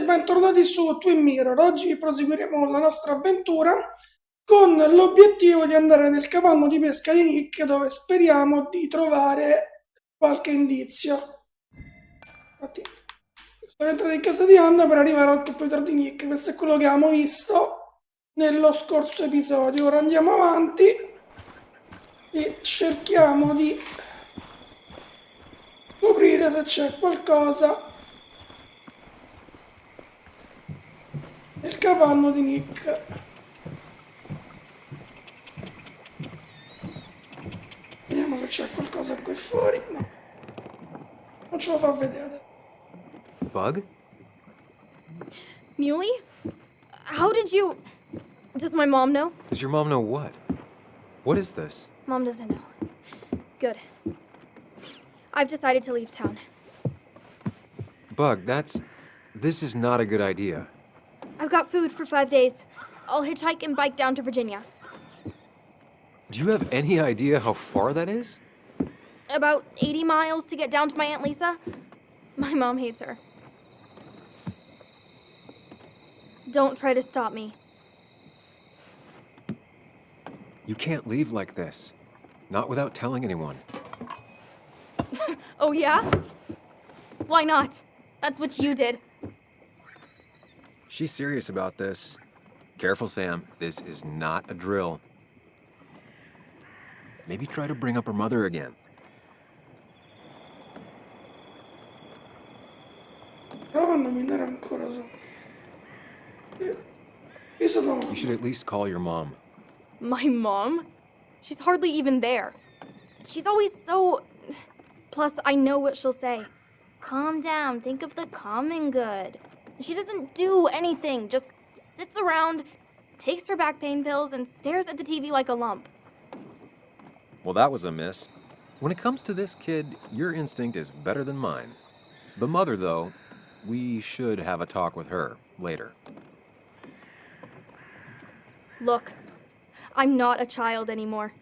bentornati su Twin Mirror. Oggi proseguiremo la nostra avventura con l'obiettivo di andare nel capanno di pesca di Nick, dove speriamo di trovare qualche indizio. Infatti, sono entrato in casa di Anna per arrivare al computer di Nick. Questo è quello che abbiamo visto nello scorso episodio. Ora andiamo avanti e cerchiamo di scoprire se c'è qualcosa nel capanno di Nick. Vediamo se c'è qualcosa qui fuori. No, non ce lo fa vedere. Bug? Muley? How did you... Does my mom know? Does your mom know what? What is this? Mom doesn't know. Good. I've decided to leave town. Bug, this is not a good idea. I've got food for 5 days. I'll hitchhike and bike down to Virginia. Do you have any idea how far that is? About 80 miles to get down to my Aunt Lisa. My mom hates her. Don't try to stop me. You can't leave like this. Not without telling anyone. Oh, yeah? Why not? That's what you did. She's serious about this. Careful, Sam. This is not a drill. Maybe try to bring up her mother again. Prova a nominare ancora su. Io sono... You should at least call your mom. My mom? She's hardly even there. She's always so... Plus, I know what she'll say. Calm down, think of the common good. She doesn't do anything, just sits around, takes her back pain pills, and stares at the TV like a lump. Well, that was a miss. When it comes to this kid, your instinct is better than mine. The mother, though, we should have a talk with her later. Look, I'm not a child anymore.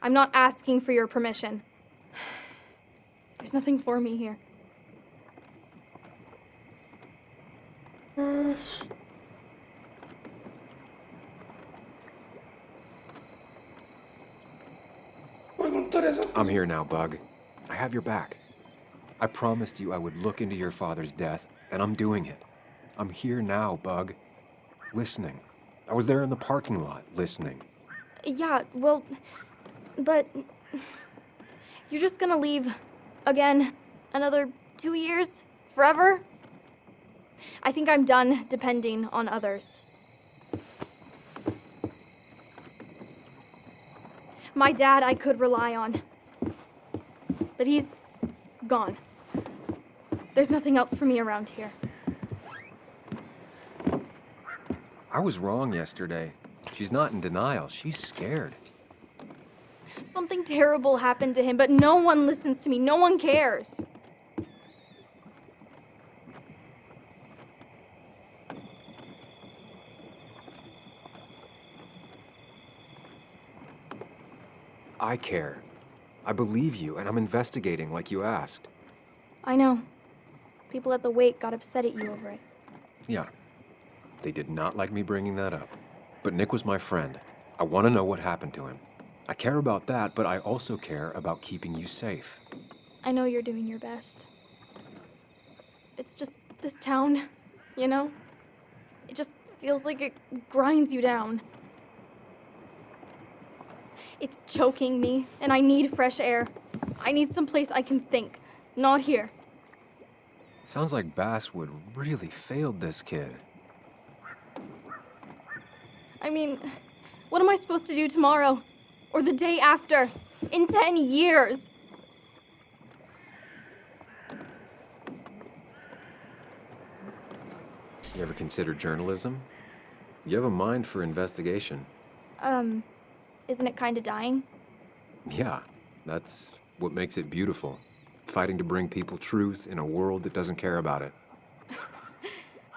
I'm not asking for your permission. There's nothing for me here. Puoi contare esatto. I'm here now, Bug. I have your back. I promised you I would look into your father's death, and I'm doing it. I'm here now, Bug. Listening. I was there in the parking lot, listening. Yeah, well, but you're just gonna leave again another 2 years? Forever? I think I'm done depending on others. My dad I could rely on, but he's gone. There's nothing else for me around here. I was wrong yesterday. She's not in denial. She's scared. Something terrible happened to him, but no one listens to me. No one cares. I care. I believe you, and I'm investigating like you asked. I know. People at the wake got upset at you over it. Yeah. They did not like me bringing that up. But Nick was my friend. I want to know what happened to him. I care about that, but I also care about keeping you safe. I know you're doing your best. It's just this town, you know? It just feels like it grinds you down. It's choking me, and I need fresh air. I need someplace I can think, not here. Sounds like Basswood really failed this kid. I mean, what am I supposed to do tomorrow? Or the day after? In 10 years? You ever consider journalism? You have a mind for investigation. Isn't it kinda dying? Yeah, that's what makes it beautiful. Fighting to bring people truth in a world that doesn't care about it.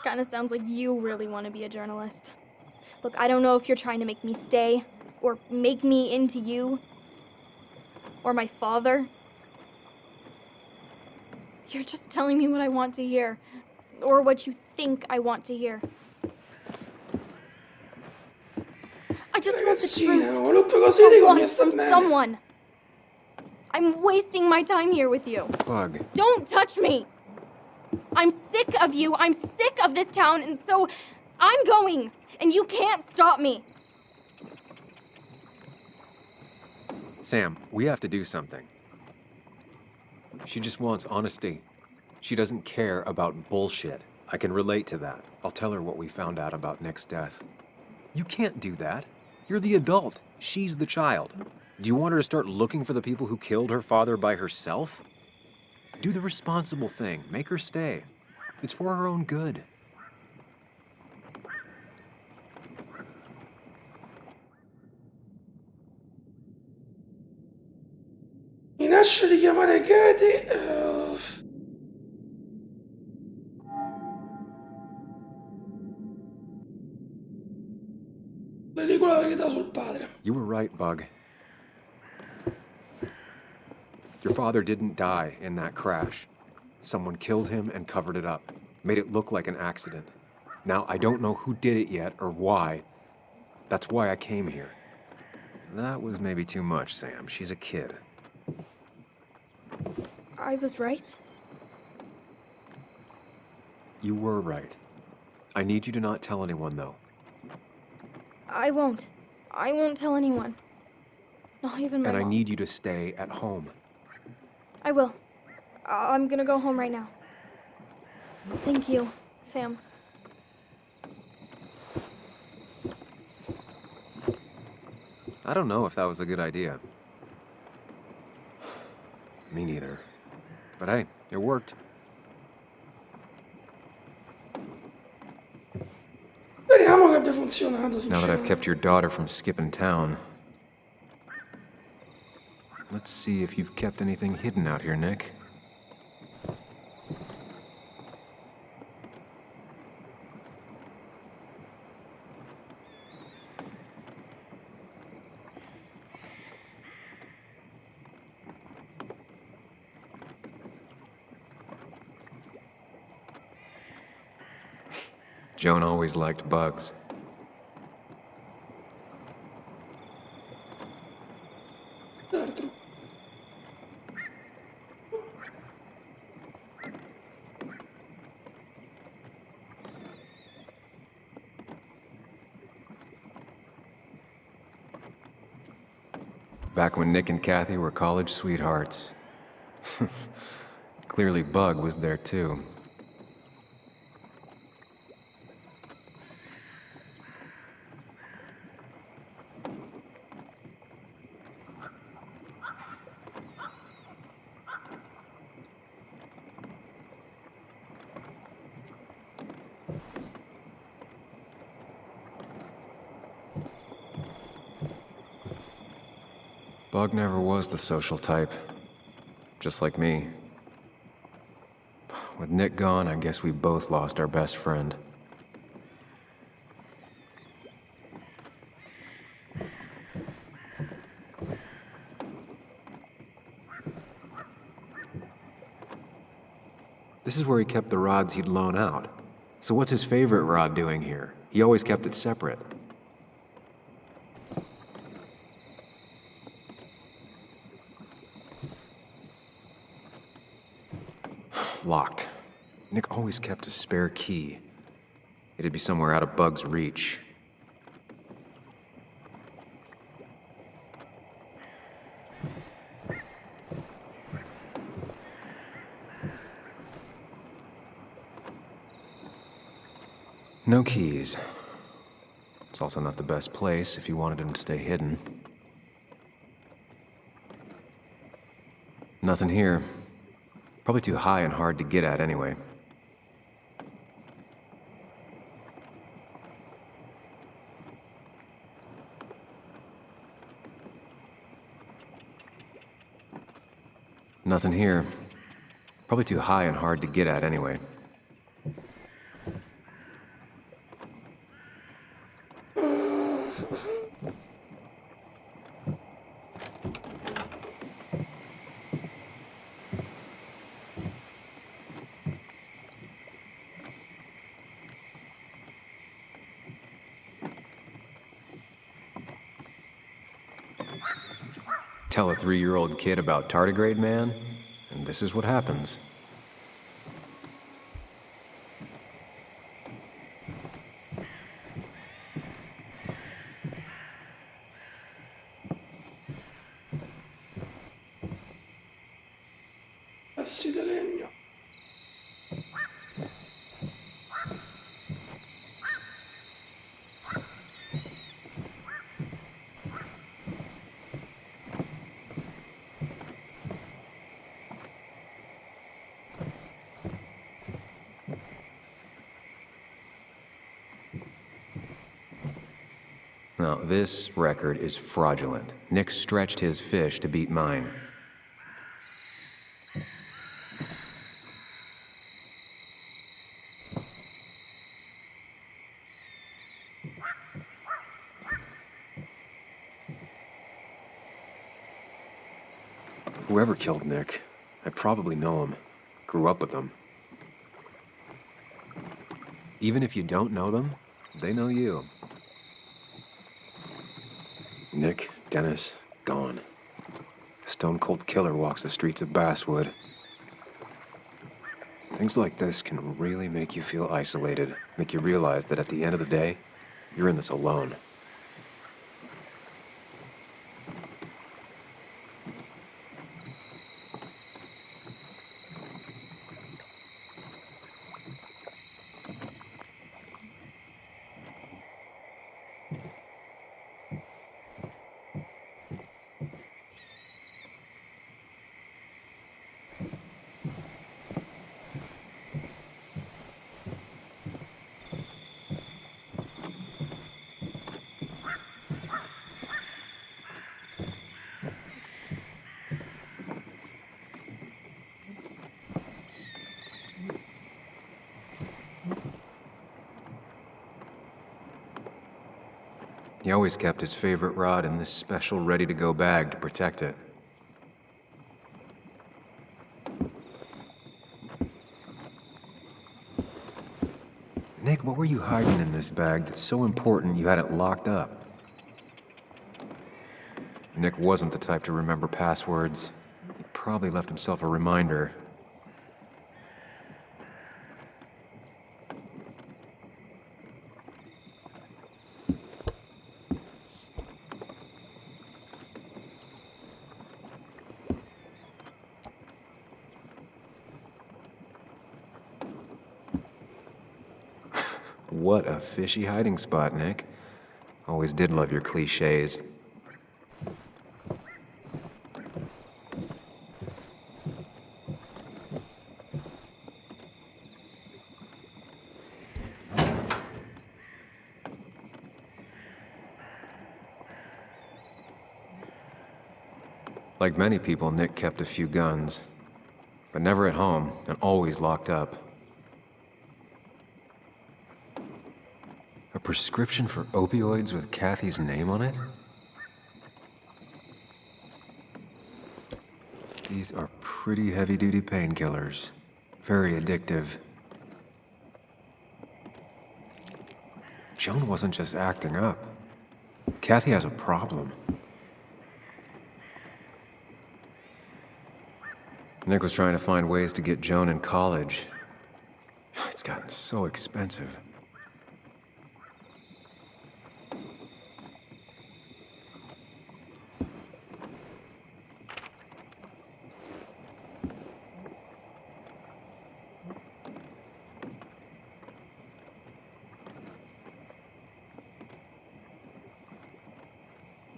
Kinda sounds like you really want to be a journalist. Look, I don't know if you're trying to make me stay, or make me into you, or my father. You're just telling me what I want to hear. or what you think I want to hear. I just want the Ragazzina, truth. volpe così I dico mi want sta from bene. someone. I'm wasting my time here with you. Bug. Don't touch me! I'm sick of you, I'm sick of this town, and so I'm going, and you can't stop me. Sam, we have to do something. She just wants honesty. She doesn't care about bullshit. I can relate to that. I'll tell her what we found out about Nick's death. You can't do that. You're the adult. She's the child. Do you want her to start looking for the people who killed her father by herself? Do the responsible thing. Make her stay. It's for her own good. Mi lascia di chiamare Katie. Le dico la verità sul padre. You were right, Bug. Your father didn't die in that crash. Someone killed him and covered it up, made it look like an accident. Now, I don't know who did it yet or why. That's why I came here. That was maybe too much, Sam. She's a kid. I was right. You were right. I need you to not tell anyone, though. I won't. I won't tell anyone. Not even my And I mom. need you to stay at home. I will. I'm gonna go home right now. Thank you, Sam. I don't know if that was a good idea. Me neither. But hey, it worked. Speriamo che abbia funzionato, Now that I've sinceramente. kept your daughter from skipping town, let's see if you've kept anything hidden out here, Nick. Joan always liked bugs. Certo. Back when Nick and Kathy were college sweethearts. Clearly Bug was there too. Bug never was the social type. Just like me. With Nick gone, I guess we both lost our best friend. This is where he kept the rods he'd loan out. So what's his favorite rod doing here? He always kept it separate. Locked. Nick always kept a spare key. It'd be somewhere out of Bug's reach. No keys. It's also not the best place if you wanted him to stay hidden. Nothing here. Probably too high and hard to get at anyway. Nothing here. Probably too high and hard to get at anyway. Tell a 3-year-old kid about tardigrade man, and this is what happens. Assi di legno. Now, this record is fraudulent. Nick stretched his fish to beat mine. Whoever killed Nick, I probably know him. Grew up with them. Even if you don't know them, they know you. Nick, Dennis, gone. A stone-cold killer walks the streets of Basswood. Things like this can really make you feel isolated, make you realize that at the end of the day, you're in this alone. He always kept his favorite rod in this special ready-to-go bag to protect it. Nick, what were you hiding in this bag that's so important you had it locked up? Nick wasn't the type to remember passwords. He probably left himself a reminder. What a fishy hiding spot, Nick. Always did love your cliches. Like many people, Nick kept a few guns, but never at home and always locked up. A prescription for opioids with Kathy's name on it? These are pretty heavy-duty painkillers. Very addictive. Joan wasn't just acting up. Kathy has a problem. Nick was trying to find ways to get Joan in college. It's gotten so expensive.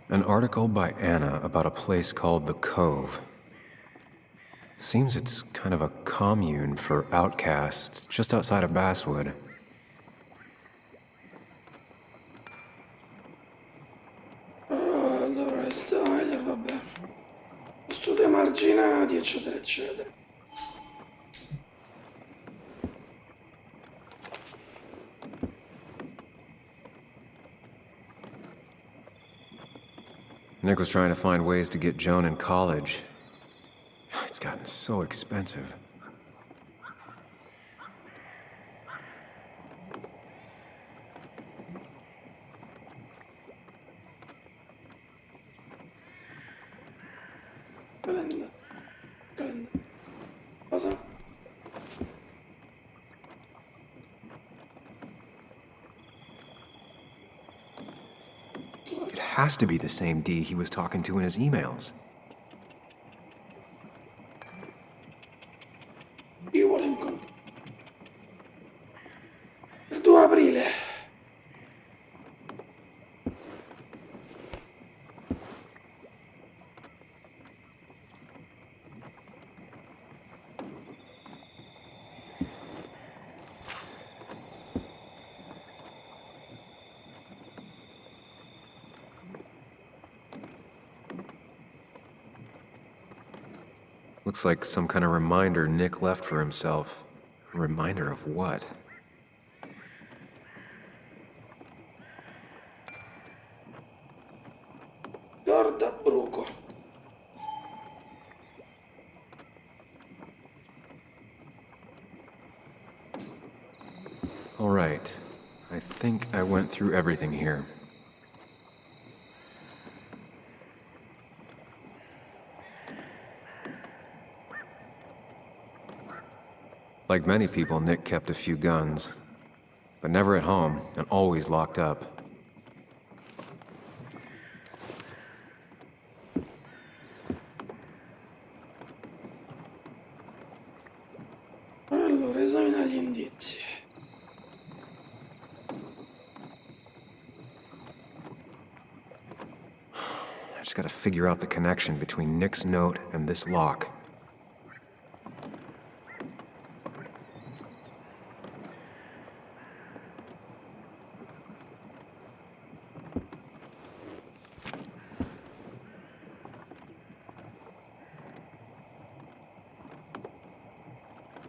An article by Anna about a place called The Cove. Seems it's kind of a commune for outcasts just outside of Basswood. Allora, Steiner, vabbè. Studi emarginati, eccetera, eccetera. Nick was trying to find ways to get Joan in college. It's gotten so expensive. Calenda. Calenda. Cosa? It has to be the same D he was talking to in his emails. Chi vuole incontrare? Il 2 aprile. Looks like some kind of reminder Nick left for himself. A reminder of what? Guarda bruco. All right. I think I went through everything here. Like many people, Nick kept a few guns, but never at home and always locked up. Allora, esamina gli indizi. I just gotta figure out the connection between Nick's note and this lock.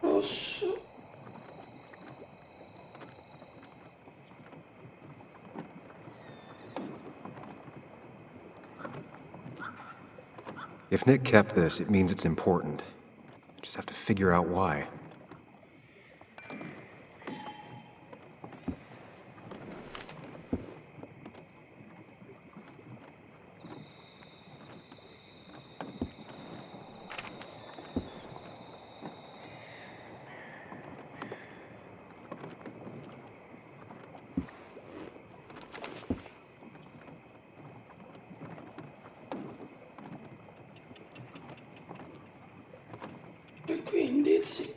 Rosso. If Nick kept this, it means it's important. I just have to figure out why. E qui indizi.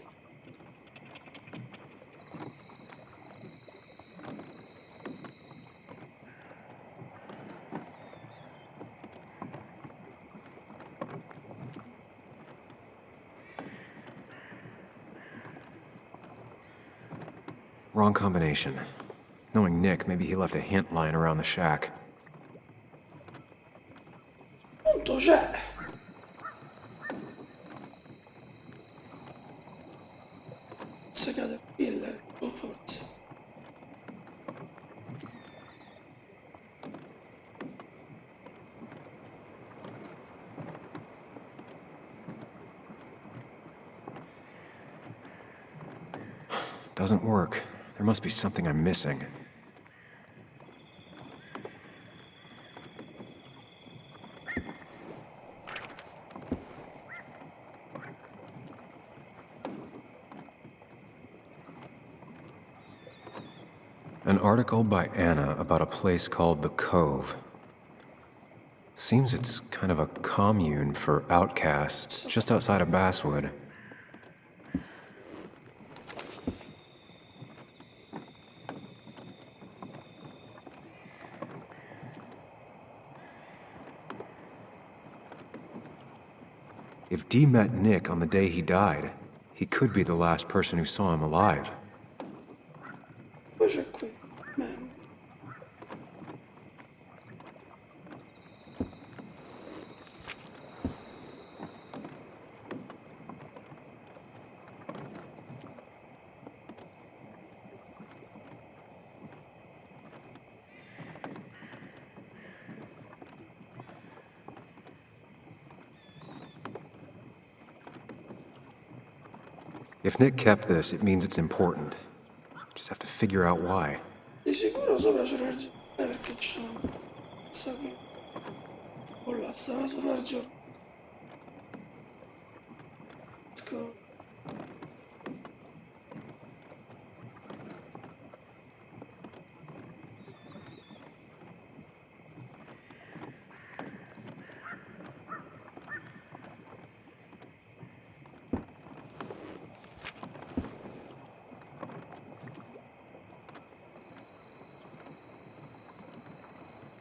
Wrong combination. Knowing Nick, maybe he left a hint lying around the shack. Punto c'è. Se cade il killer, o forse. Doesn't work. There must be something I'm missing. An article by Anna about a place called The Cove. Seems it's kind of a commune for outcasts just outside of Basswood. If Dee met Nick on the day he died, he could be the last person who saw him alive. Poi c'è qui. Man. If Nick kept this, it means it's important. Just have to figure out why. Di sicuro sopra c'era il giornale perché c'è una mazza qui. O là stava sopra il giornale. capisco.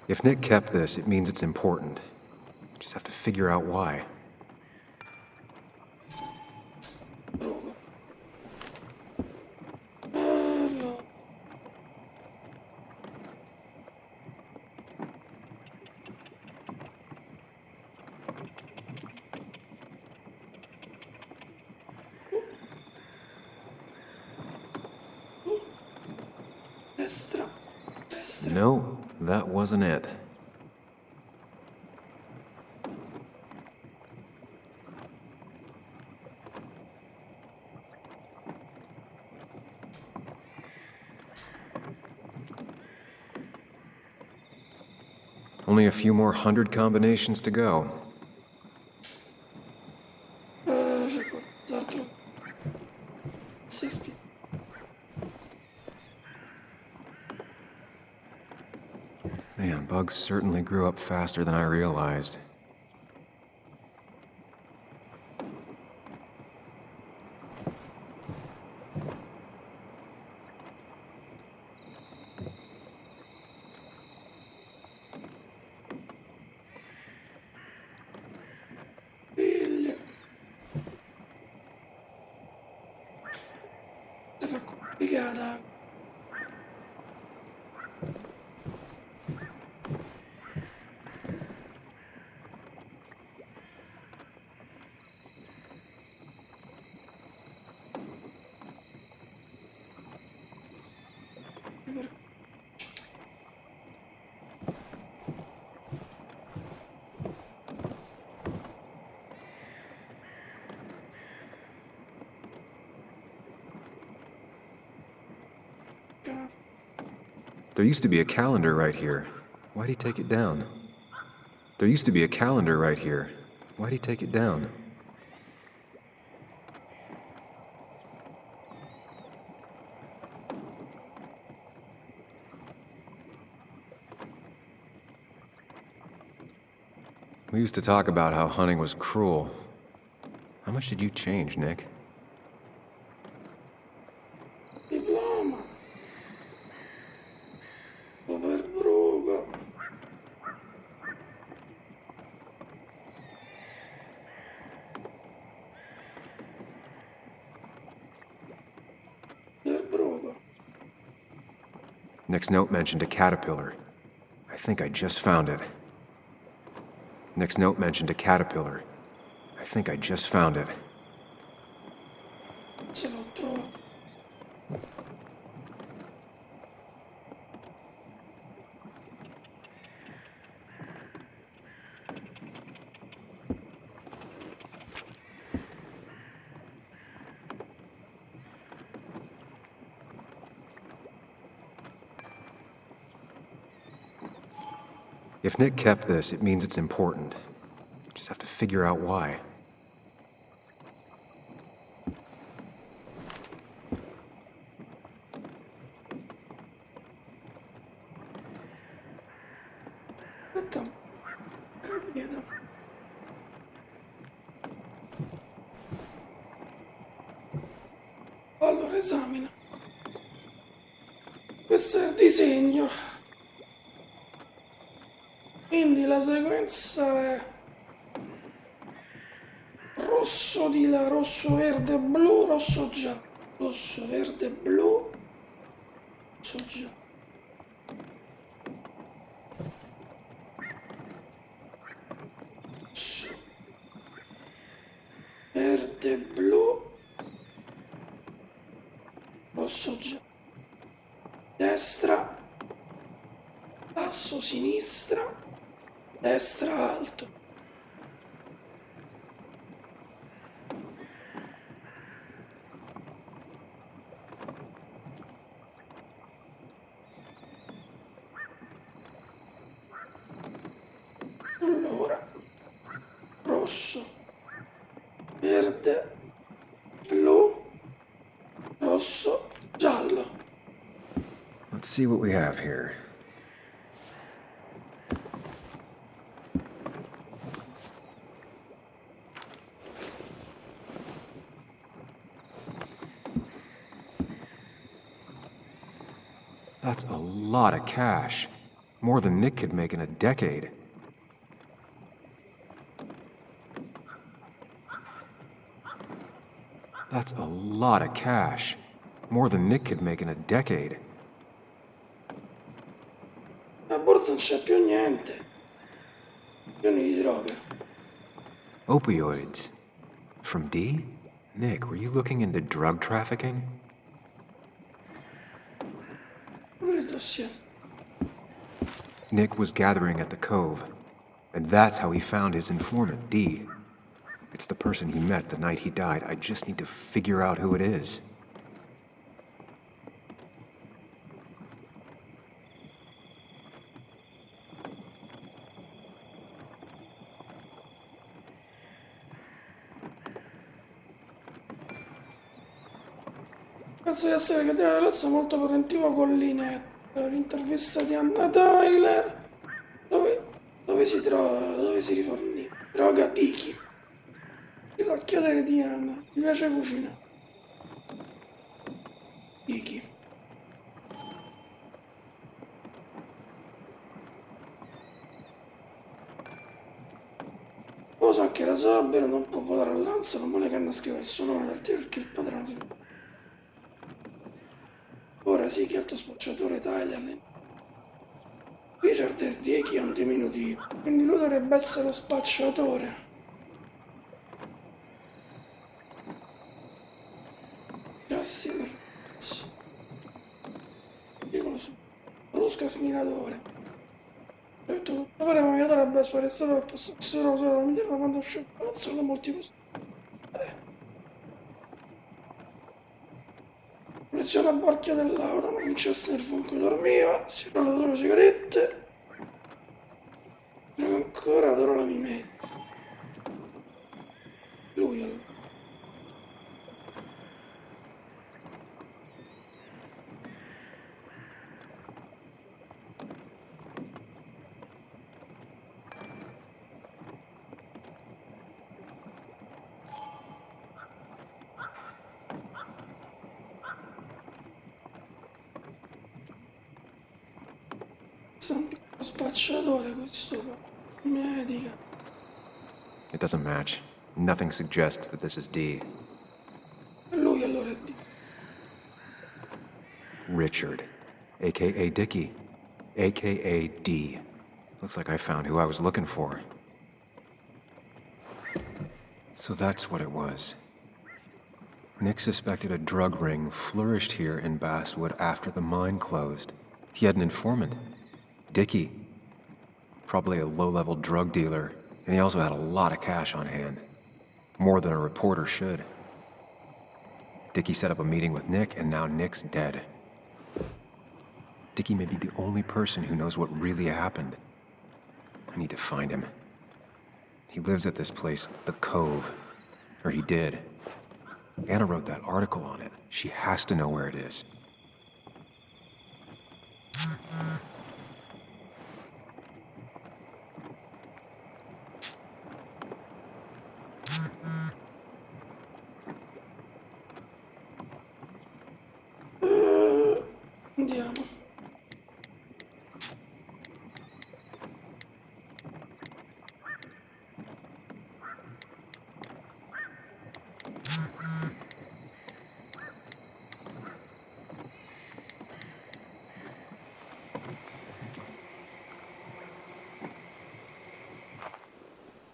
If Nick kept this, it means it's important. Just have to figure out why. Droga. Allora. Destra, destra. No, that wasn't it. Only a few more hundred combinations to go. C'è qualcos'altro. Sei spiegato. Man, bugs certainly grew up faster than I realized. Figlio. Si fa complicata. There used to be a calendar right here. Why'd he take it down? There used to be a calendar right here. Why'd he take it down? We used to talk about how hunting was cruel. How much did you change, Nick? Diploma. Super bruco. Super bruco. Nick's note mentioned a caterpillar. I think I just found it. Nick's note mentioned a caterpillar. I think I just found it. Se l'ho trovato. If Nick kept this, it means it's important. Just have to figure out why. Aspetta. Capito. Allora esamina. Questo è il disegno. Quindi la sequenza è rosso di là, rosso, verde, blu, rosso, giallo. Rosso, verde, blu, rosso, giallo. Rosso, verde, blu, rosso, giallo. Destra, basso, sinistra, destra, alto. Allora, rosso, verde, see what we have here. That's a lot of cash. More than Nick could make in a decade. That's a lot of cash. More than Nick could make in a decade. La borsa non c'è più niente. Pieni di droga. Opioids. From D? Nick, were you looking into drug trafficking? Pure il dossier. Nick was gathering at the Cove, and that's how he found his informant, D. It's the person he met the night he died. I just need to figure out who it is. Penso di essere catena ragazza molto preventivo con Linette. L'intervista di Anna Tyler. Dove si trova? Dove si rifornì? Droga Tiki. La chiedere di Anna. Mi piace cucinare. Tiki. Sposo anche era sobrio, non può votare all'Anza, non vuole che Anna scriva il suo nome dal tiro perché il padrone si... Ora sì che altro spacciatore Tyler. Richard e Dieghi è un diminutivo, quindi lui dovrebbe essere lo spacciatore. Cassi Marcos. Piccolo su. Brusca smiratore. Ho detto tutto fare ma mi dovrebbe essere stato per posto solo la migliore quando è uscito. Non sono molti posti. Lezione a borchia dell'auto, ma vincesse nel fungo dormiva, si rolla le sigarette. Però ancora adoro la mimetta. Lui allora. Un piccolo spacciatore questo qua. Medica. It doesn't match. Nothing suggests that this is D. E lui allora è di. Richard, a.k.a. Dickie, a.k.a. D. Looks like I found who I was looking for. So that's what it was. Nick suspected a drug ring flourished here in Basswood after the mine closed. He had an informant. Dickie. Probably a low-level drug dealer, and he also had a lot of cash on hand. More than a reporter should. Dickie set up a meeting with Nick, and now Nick's dead. Dickie may be the only person who knows what really happened. I need to find him. He lives at this place, the Cove. Or he did. Anna wrote that article on it. She has to know where it is. Andiamo.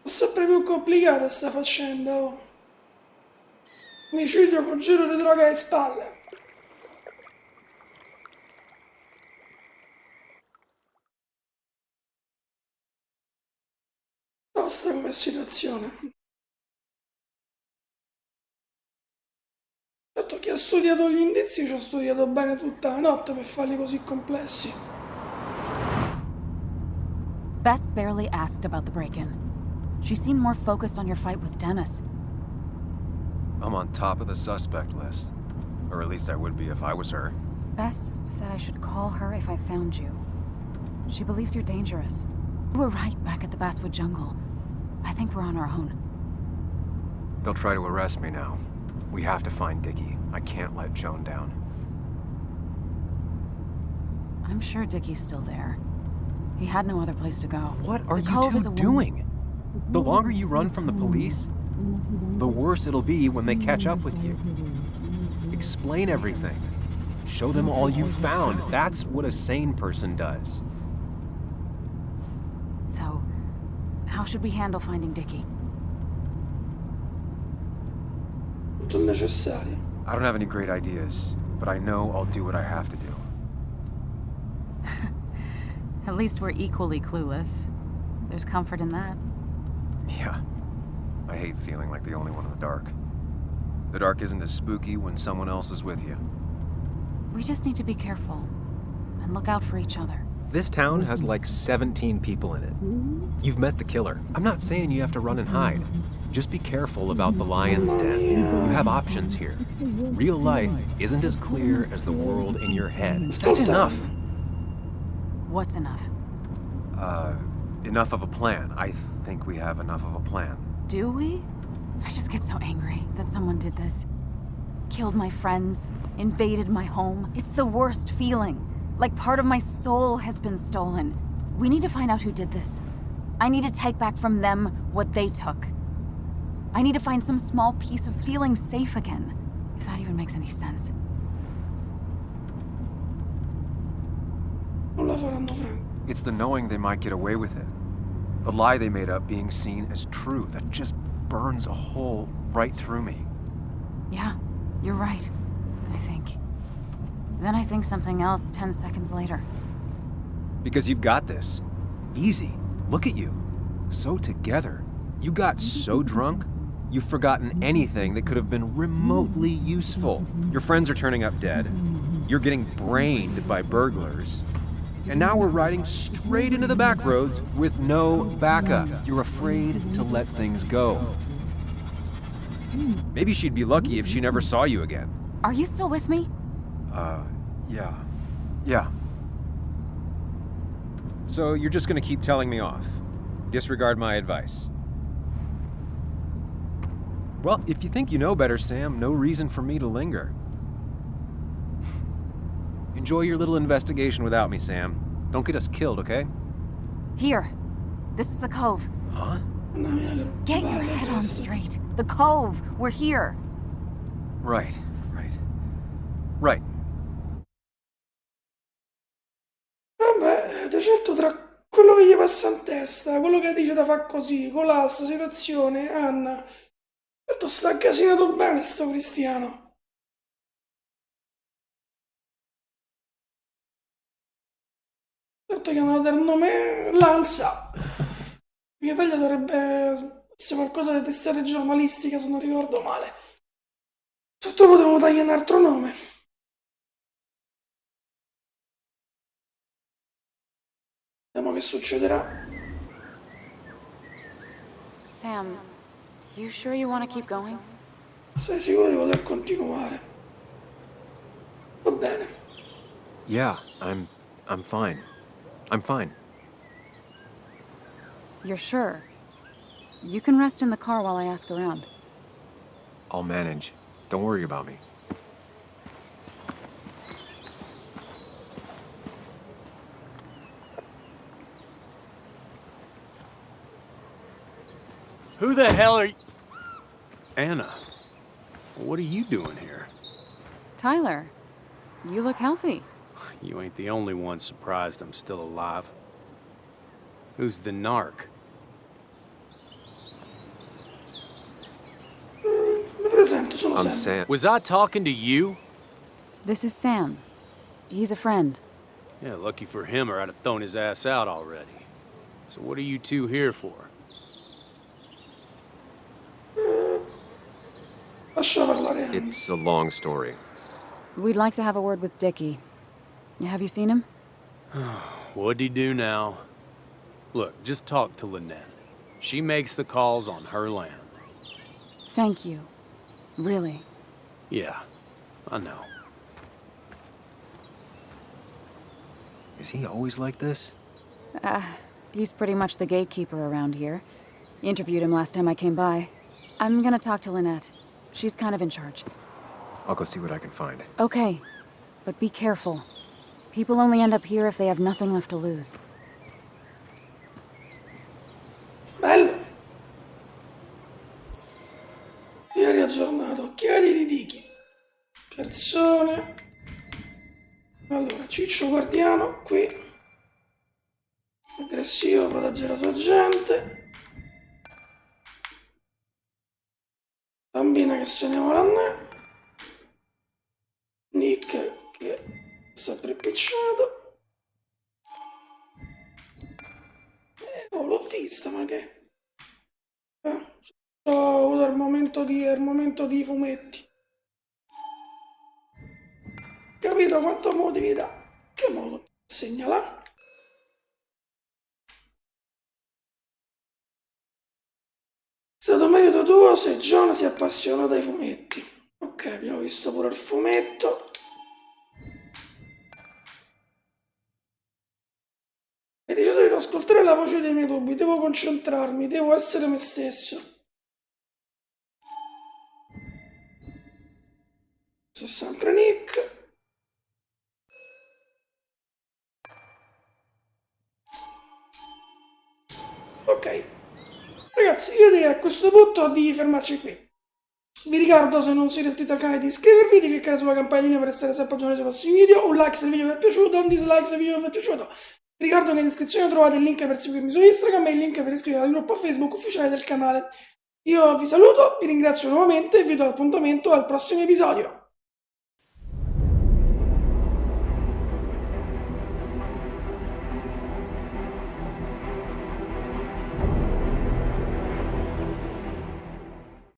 È sempre più complicata sta faccenda, oh. Omicidio con giro di droga alle spalle. Tosta come situazione. Certo, chi ha studiato gli indizi ci ha studiato bene tutta la notte per farli così complessi. Bess barely asked about the break-in. She seemed more focused on your fight with Dennis. I'm on top of the suspect list. Or at least I would be if I was her. Bess said I should call her if I found you. She believes you're dangerous. You were right back at the Basswood Jungle. I think we're on our own. They'll try to arrest me now. We have to find Dickie. I can't let Joan down. I'm sure Dickie's still there. He had no other place to go. What are The you Cove two is a doing? The longer you run from the police, the worse it'll be when they catch up with you. Explain everything. Show them all you've found. That's what a sane person does. So, how should we handle finding Dickie? Tutto il necessario. I don't have any great ideas, but I know I'll do what I have to do. At least we're equally clueless. There's comfort in that. Yeah. I hate feeling like the only one in the dark. The dark isn't as spooky when someone else is with you. We just need to be careful and look out for each other. This town has like 17 people in it. You've met the killer. I'm not saying you have to run and hide. Just be careful about the lion's den. You have options here. Real life isn't as clear as the world in your head. That's enough. What's enough? Enough of a plan. I think we have enough of a plan. Do we? I just get so angry that someone did this. Killed my friends, invaded my home. It's the worst feeling. Like part of my soul has been stolen. We need to find out who did this. I need to take back from them what they took. I need to find some small piece of feeling safe again, if that even makes any sense. Non la faranno franca. It's the knowing they might get away with it. The lie they made up being seen as true that just burns a hole right through me. Yeah, you're right, I think. Then I think something else 10 seconds later. Because you've got this. Easy. Look at you. So together. You got so drunk, you've forgotten anything that could have been remotely useful. Your friends are turning up dead. You're getting brained by burglars. And now we're riding straight into the back roads with no backup. You're afraid to let things go. Maybe she'd be lucky if she never saw you again. Are you still with me? Yeah. So you're just gonna keep telling me off? Disregard my advice? Well, if you think you know better, Sam, no reason for me to linger. Enjoy your little investigation without me, Sam. Don't get us killed, okay? Here. This is the cove. Huh? Get your head on straight. The cove. We're here. Right. Vabbè, di certo tra quello che gli passa in testa, quello che dice da fa così, con la situazione, Anna, certo sta incasinato bene sto cristiano. Certo che hanno dato il nome l'ansia. In Italia dovrebbe essere qualcosa di testate giornalistica, se non ricordo male. Certo potremmo dargli un altro nome. Vediamo che succederà. Sam, you sure you want to keep going? Sei sicuro di poter continuare? Va bene. Yeah, I'm fine. I'm fine. You're sure? You can rest in the car while I ask around. I'll manage. Don't worry about me. Who the hell are you? Anna, what are you doing here? Tyler, you look healthy. You ain't the only one surprised I'm still alive. Who's the narc? Mi presento, sono I'm Sam. Sam. Was I talking to you? This is Sam. He's a friend. Yeah, lucky for him or I'd have thrown his ass out already. So what are you two here for? Lascia parlare Anna. It's a long story. We'd like to have a word with Dickie. Have you seen him? What'd he do now? Look, just talk to Lynette. She makes the calls on her land. Thank you. Really. Yeah, I know. Is he always like this? He's pretty much the gatekeeper around here. Interviewed him last time I came by. I'm gonna talk to Lynette. She's kind of in charge. I'll go see what I can find. Okay, but be careful. People only end up here if they have nothing left to lose. Bello. Diario aggiornato, occhiali di Dichi. Persone. Allora, Ciccio Guardiano, qui. Aggressivo, protegge la sua gente. Bambina che se ne vuole a me. Nick che è sempre impicciato. Oh, l'ho vista, ma che... ho avuto il momento di fumetti. Capito quanto motivi dà? Che modo? Segnala. È stato merito tuo se John si è appassionato ai fumetti. Ok, abbiamo visto pure il fumetto. Hai deciso di non ascoltare la voce dei miei dubbi, devo concentrarmi, devo essere me stesso. Sono sempre Nick. Ok, ragazzi, io direi a questo punto di fermarci qui. Vi ricordo, se non siete iscritti al canale, di iscrivervi, di cliccare sulla campanellina per restare sempre aggiornati sui prossimi video, un like se il video vi è piaciuto, un dislike se il video vi è piaciuto. Vi ricordo che in descrizione trovate il link per seguirmi su Instagram e il link per iscrivervi al gruppo Facebook ufficiale del canale. Io vi saluto, vi ringrazio nuovamente e vi do appuntamento al prossimo episodio.